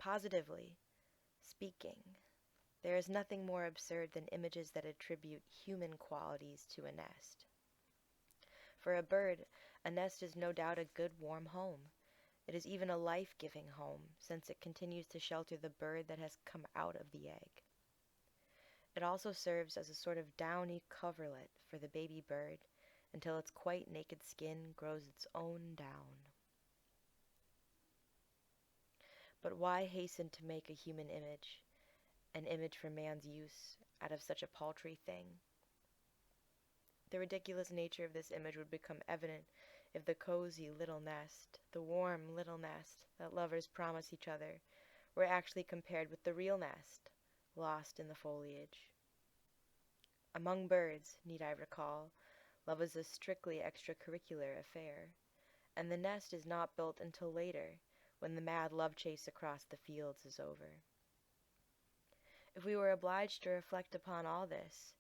Positively speaking, there is nothing more absurd than images that attribute human qualities to a nest. For a bird, a nest is no doubt a good warm home. It is even a life-giving home, since it continues to shelter the bird that has come out of the egg. It also serves as a sort of downy coverlet for the baby bird until its quite naked skin grows its own down. But why hasten to make a human image, an image for man's use, out of such a paltry thing? The ridiculous nature of this image would become evident if the cozy little nest, the warm little nest that lovers promise each other, were actually compared with the real nest, lost in the foliage. Among birds, need I recall, love is a strictly extracurricular affair, and the nest is not built until later, when the mad love chase across the fields is over. If we were obliged to reflect upon all this,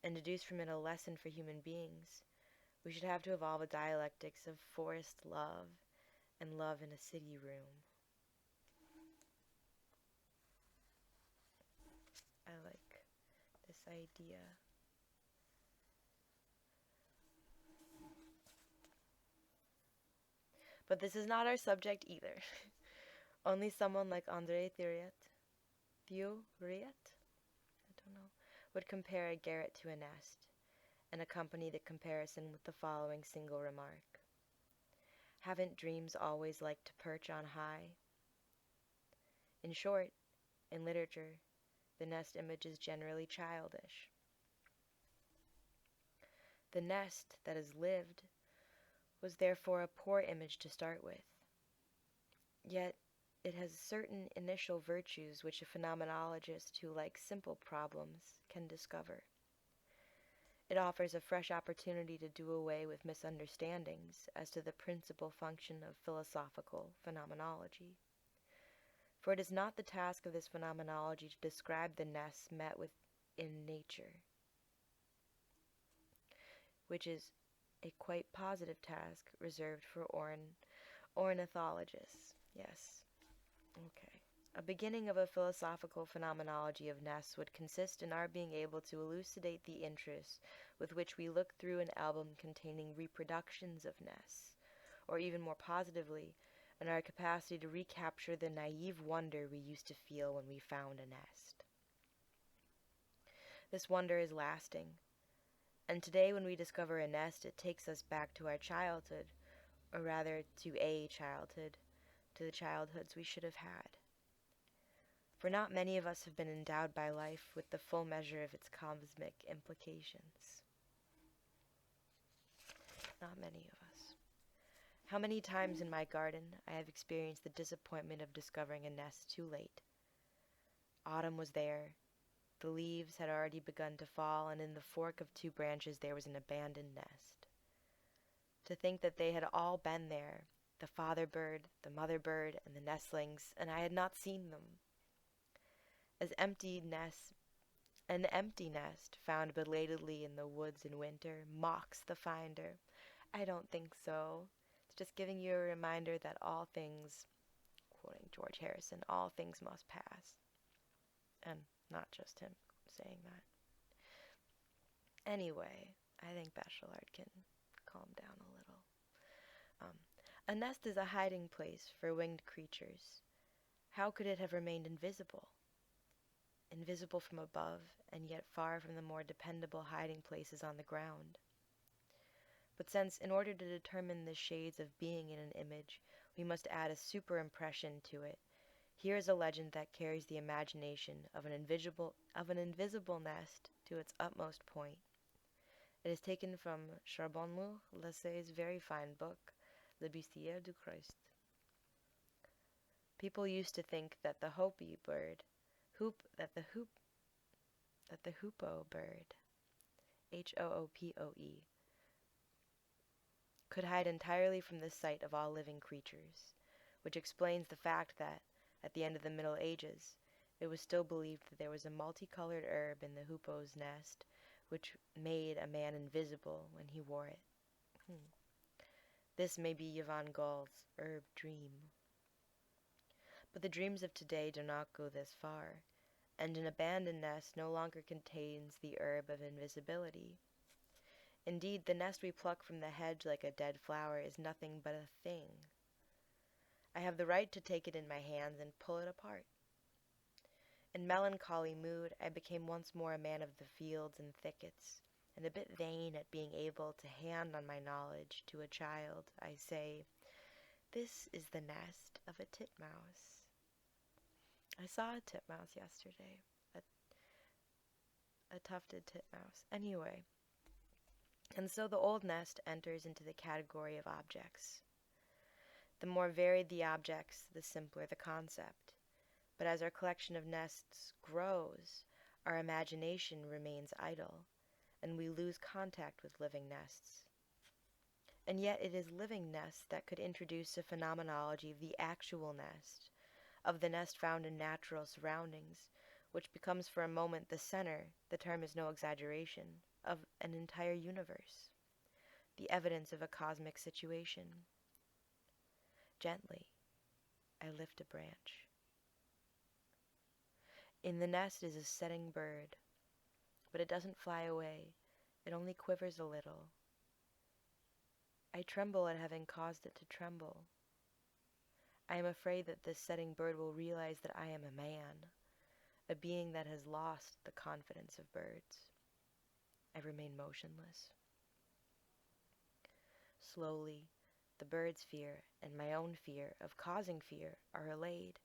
and deduce from it a lesson for human beings, we should have to evolve a dialectics of forest love and love in a city room. I like this idea. But this is not our subject either. Only someone like André Thuriet, I don't know, would compare a garret to a nest, and accompany the comparison with the following single remark. Haven't dreams always liked to perch on high? In short, in literature, the nest image is generally childish. The nest that is lived was therefore a poor image to start with. Yet it has certain initial virtues which a phenomenologist who likes simple problems can discover. It offers a fresh opportunity to do away with misunderstandings as to the principal function of philosophical phenomenology. For it is not the task of this phenomenology to describe the nests met with in nature, which is a quite positive task reserved for ornithologists. Yes. Okay. A beginning of a philosophical phenomenology of nests would consist in our being able to elucidate the interest with which we look through an album containing reproductions of nests, or even more positively, in our capacity to recapture the naive wonder we used to feel when we found a nest. This wonder is lasting, and today when we discover a nest, it takes us back to our childhood, or rather to a childhood, to the childhoods we should have had. For not many of us have been endowed by life with the full measure of its cosmic implications. Not many of us. How many times in my garden I have experienced the disappointment of discovering a nest too late. Autumn was there. The leaves had already begun to fall, and in the fork of two branches there was an abandoned nest. To think that they had all been there, the father bird, the mother bird, and the nestlings, and I had not seen them. An empty nest found belatedly in the woods in winter mocks the finder. I don't think so. It's just giving you a reminder that all things, quoting George Harrison, all things must pass. And not just him saying that. Anyway, I think Bachelard can calm down a little. A nest is a hiding place for winged creatures. How could it have remained invisible? Invisible from above, and yet far from the more dependable hiding places on the ground. But since, in order to determine the shades of being in an image, we must add a superimpression to it, here is a legend that carries the imagination of an invisible nest to its utmost point. It is taken from Charbonneau-Lassais's very fine book, Le Bustier du Christ. People used to think that the hoopoe bird, Hoopoe, could hide entirely from the sight of all living creatures, which explains the fact that, at the end of the Middle Ages, it was still believed that there was a multicolored herb in the hoopoe's nest, which made a man invisible when he wore it. This may be Yvonne Gall's herb dream. But the dreams of today do not go this far, and an abandoned nest no longer contains the herb of invisibility. Indeed, the nest we pluck from the hedge like a dead flower is nothing but a thing. I have the right to take it in my hands and pull it apart. In melancholy mood, I became once more a man of the fields and thickets, and a bit vain at being able to hand on my knowledge to a child, I say, "This is the nest of a titmouse." I saw a titmouse yesterday, a tufted titmouse. Anyway, and so the old nest enters into the category of objects. The more varied the objects, the simpler the concept. But as our collection of nests grows, our imagination remains idle, and we lose contact with living nests. And yet it is living nests that could introduce a phenomenology of the actual nest, of the nest found in natural surroundings, which becomes for a moment the center, the term is no exaggeration, of an entire universe, the evidence of a cosmic situation. Gently, I lift a branch. In the nest is a setting bird, but it doesn't fly away, it only quivers a little. I tremble at having caused it to tremble. I am afraid that this setting bird will realize that I am a man, a being that has lost the confidence of birds. I remain motionless. Slowly, the bird's fear and my own fear of causing fear are allayed,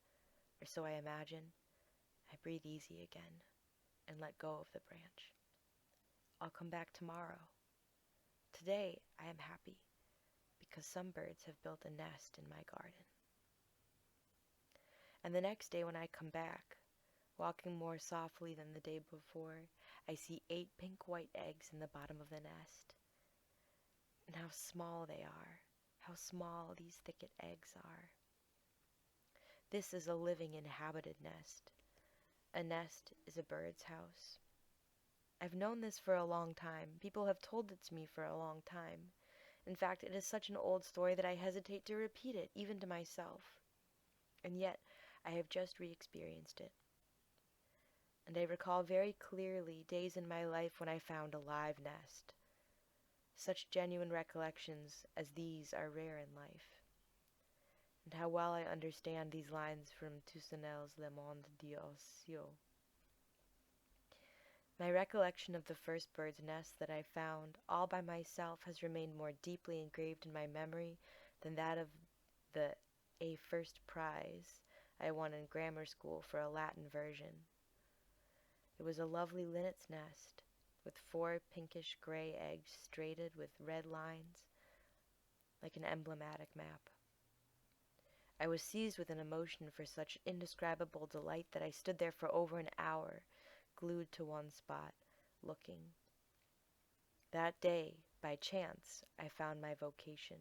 or so I imagine. I breathe easy again and let go of the branch. I'll come back tomorrow. Today I am happy because some birds have built a nest in my garden. And the next day when I come back, walking more softly than the day before, I see 8 pink-white eggs in the bottom of the nest. And how small they are, how small these thicket eggs are. This is a living inhabited nest. A nest is a bird's house. I've known this for a long time. People have told it to me for a long time. In fact, it is such an old story that I hesitate to repeat it, even to myself. And yet, I have just re-experienced it. And I recall very clearly days in my life when I found a live nest. Such genuine recollections as these are rare in life. And how well I understand these lines from Toussaint's Le Monde d'Oiseaux. My recollection of the first bird's nest that I found all by myself has remained more deeply engraved in my memory than that of the A First Prize I won in grammar school for a Latin version. It was a lovely linnet's nest, with 4 pinkish-gray eggs straighted with red lines, like an emblematic map. I was seized with an emotion for such indescribable delight that I stood there for over an hour, glued to one spot, looking. That day, by chance, I found my vocation.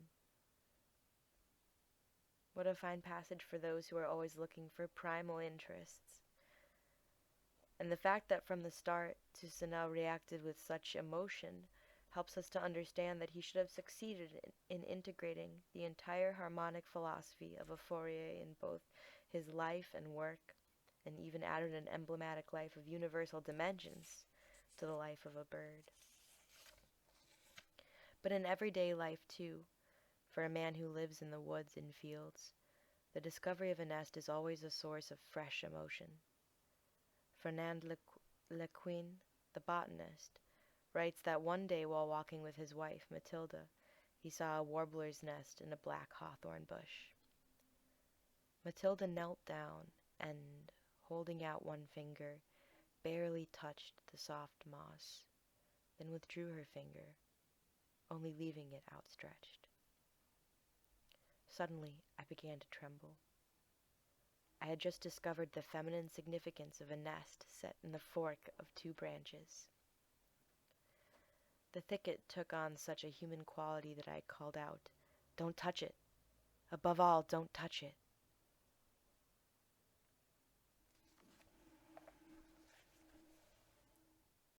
What a fine passage for those who are always looking for primal interests. And the fact that from the start Toussaint reacted with such emotion helps us to understand that he should have succeeded in integrating the entire harmonic philosophy of a Fourier in both his life and work, and even added an emblematic life of universal dimensions to the life of a bird. But in everyday life too, for a man who lives in the woods and fields, the discovery of a nest is always a source of fresh emotion. Fernand Lequin, the botanist, writes that one day while walking with his wife, Matilda, he saw a warbler's nest in a black hawthorn bush. Matilda knelt down and, holding out one finger, barely touched the soft moss, then withdrew her finger, only leaving it outstretched. Suddenly, I began to tremble. I had just discovered the feminine significance of a nest set in the fork of 2 branches. The thicket took on such a human quality that I called out, "Don't touch it! Above all, don't touch it!"